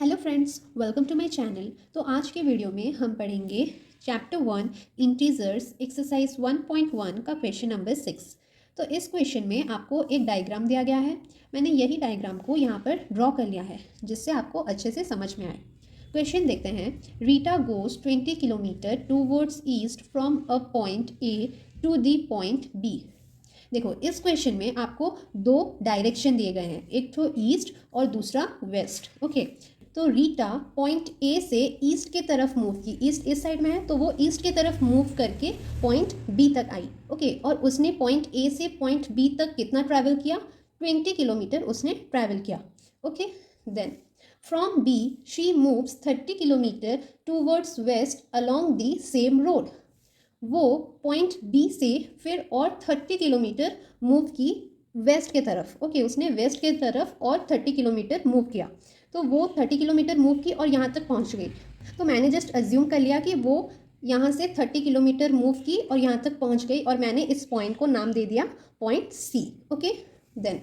Hello friends, welcome to my channel. तो आज के वीडियो में हम पढ़ेंगे चैप्टर 1 इंटीजर्स एक्सरसाइज 1.1 का क्वेश्चन नंबर 6। तो इस क्वेश्चन में आपको एक डायग्राम दिया गया है। मैंने यही डायग्राम को यहाँ पर ड्रॉ कर लिया है जिससे आपको अच्छे से समझ में आए। क्वेश्चन देखते हैं। Rita goes 20 kilometre towards east from a point A to the point B. देखो, इस क्वेश्चन में आपको दो डायरेक्शन दिए गए हैं, एक तो ईस्ट और दूसरा वेस्ट। ओके, तो रीटा पॉइंट ए से ईस्ट की तरफ मूव की। ईस्ट इस साइड में है तो वो ईस्ट की तरफ मूव करके पॉइंट बी तक आई। ओके, और उसने पॉइंट ए से पॉइंट बी तक कितना ट्रैवल किया? 20 किलोमीटर उसने ट्रैवल किया। Okay, then from B she moves 30 kilometre towards west along the same road. वो पॉइंट बी से फिर और 30 किलोमीटर मूव की वेस्ट के तरफ। ओके, उसने वेस्ट के तरफ और 30 किलोमीटर मूव किया। तो वो 30 किलोमीटर मूव की और यहाँ तक पहुँच गई। तो मैंने जस्ट अज्यूम कर लिया कि वो यहाँ से 30 किलोमीटर मूव की और यहाँ तक पहुँच गई, और मैंने इस पॉइंट को नाम दे दिया point C. Okay, then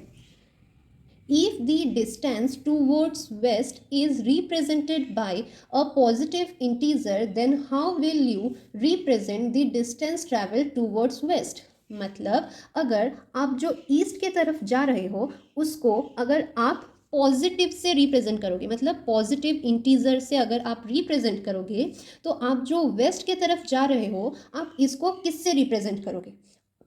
if the distance towards west is represented by a positive integer, then how will you represent the distance traveled towards west? मतलब अगर आप जो ईस्ट की तरफ जा रहे हो उसको अगर आप पॉजिटिव से रिप्रेजेंट करोगे, मतलब पॉजिटिव इंटीजर से अगर आप रिप्रेजेंट करोगे, तो आप जो वेस्ट की तरफ जा रहे हो आप इसको किससे रिप्रेजेंट करोगे?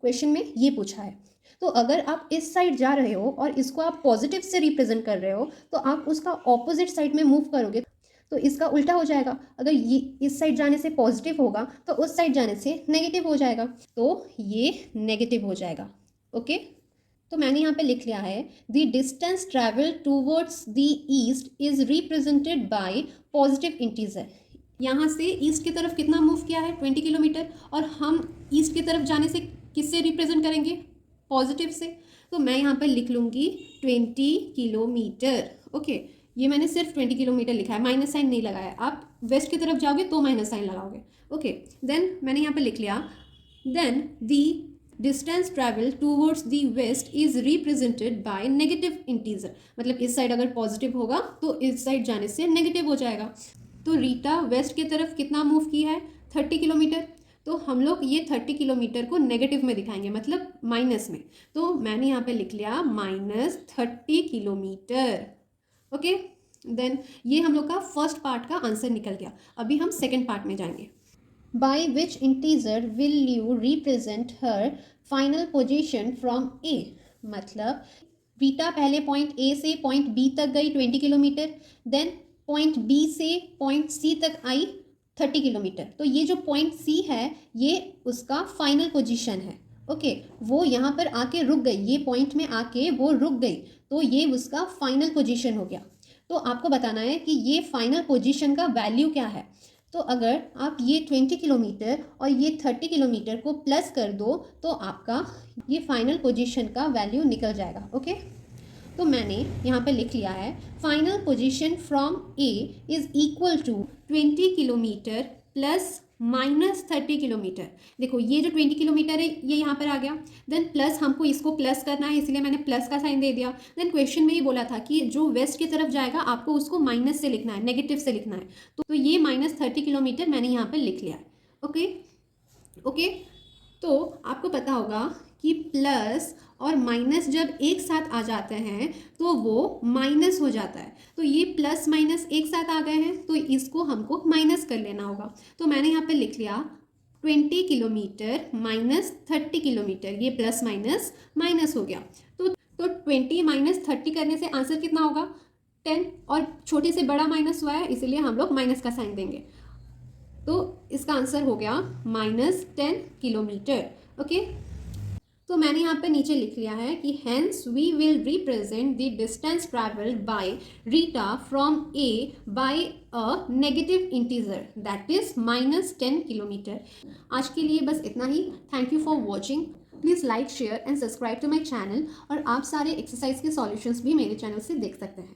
क्वेश्चन में ये पूछा है। तो अगर आप इस साइड जा रहे हो और इसको आप पॉजिटिव से रिप्रेजेंट कर रहे हो तो आप उसका ऑपोजिट साइड में मूव करोगे तो इसका उल्टा हो जाएगा। अगर ये इस साइड जाने से पॉजिटिव होगा तो उस साइड जाने से नेगेटिव हो जाएगा, तो ये नेगेटिव हो जाएगा। ओके, तो मैंने यहाँ पे लिख लिया है the distance travel towards the east is represented bye positive integer. यहाँ से ईस्ट की तरफ कितना मूव किया है? 20 किलोमीटर, और हम ईस्ट की तरफ जाने से किससे रिप्रेजेंट करेंगे? पॉजिटिव से। तो मैं यहाँ पर लिख लूँगी 20 किलोमीटर। ओके, ये मैंने सिर्फ 20 किलोमीटर लिखा है, माइनस साइन नहीं लगाया। आप वेस्ट की तरफ जाओगे तो माइनस साइन लगाओगे। ओके, देन मैंने यहाँ पर लिख लिया then the distance travel towards the west is represented by negative integer. मतलब इस साइड अगर पॉजिटिव होगा तो इस साइड जाने से नेगेटिव हो जाएगा। तो रीटा वेस्ट की तरफ कितना मूव की है? 30 किलोमीटर। तो हम लोग ये 30 किलोमीटर को नेगेटिव में दिखाएंगे, मतलब माइनस में। तो मैंने यहाँ पे लिख लिया -30 किलोमीटर। ओके, देन ये हम लोग का फर्स्ट पार्ट का आंसर निकल गया। अभी हम सेकंड पार्ट में जाएंगे। By which integer will you represent her final position from A. मतलब रीटा पहले पॉइंट ए से पॉइंट बी तक गई 20 किलोमीटर, देन पॉइंट बी से पॉइंट सी तक आई 30 किलोमीटर। तो ये जो पॉइंट सी है ये उसका फाइनल पोजीशन है। ओके, वो यहाँ पर आके रुक गई, ये पॉइंट में आके वो रुक गई, तो ये उसका फाइनल पोजीशन हो गया। तो आपको बताना है कि ये फाइनल पोजीशन का वैल्यू क्या है। तो अगर आप ये 20 किलोमीटर और ये 30 किलोमीटर को प्लस कर दो तो आपका ये फाइनल पोजीशन का वैल्यू निकल जाएगा। ओके, तो मैंने यहाँ पे लिख लिया है final position from A is equal to 20 kilometre plus -30 kilometre. देखो ये जो 20 किलोमीटर है ये यहाँ पर आ गया, देन प्लस हमको इसको प्लस करना है इसलिए मैंने प्लस का साइन दे दिया। देन क्वेश्चन में ये बोला था कि जो वेस्ट की तरफ जाएगा आपको उसको माइनस से लिखना है, नेगेटिव से लिखना है। तो ये -30 किलोमीटर मैंने यहाँ पर लिख लिया है। ओके, तो आपको पता होगा कि प्लस और माइनस जब एक साथ आ जाते हैं तो वो माइनस हो जाता है। तो ये प्लस माइनस एक साथ आ गए हैं तो इसको हमको माइनस कर लेना होगा। तो मैंने यहाँ पे लिख लिया 20 किलोमीटर -30 किलोमीटर, ये प्लस माइनस माइनस हो गया। तो 20 -30 करने से आंसर कितना होगा? 10, और छोटे से बड़ा माइनस हुआ है इसीलिए हम लोग माइनस का साइन देंगे। तो इसका आंसर हो गया -10 किलोमीटर। ओके, तो मैंने यहाँ पे नीचे लिख लिया है कि hence we will represent the distance travelled by Rita from A by a negative integer that is -10 kilometre. आज के लिए बस इतना ही। Thank you for watching. Please like, share and subscribe to my channel. और आप सारे एक्सरसाइज के सॉल्यूशंस भी मेरे चैनल से देख सकते हैं।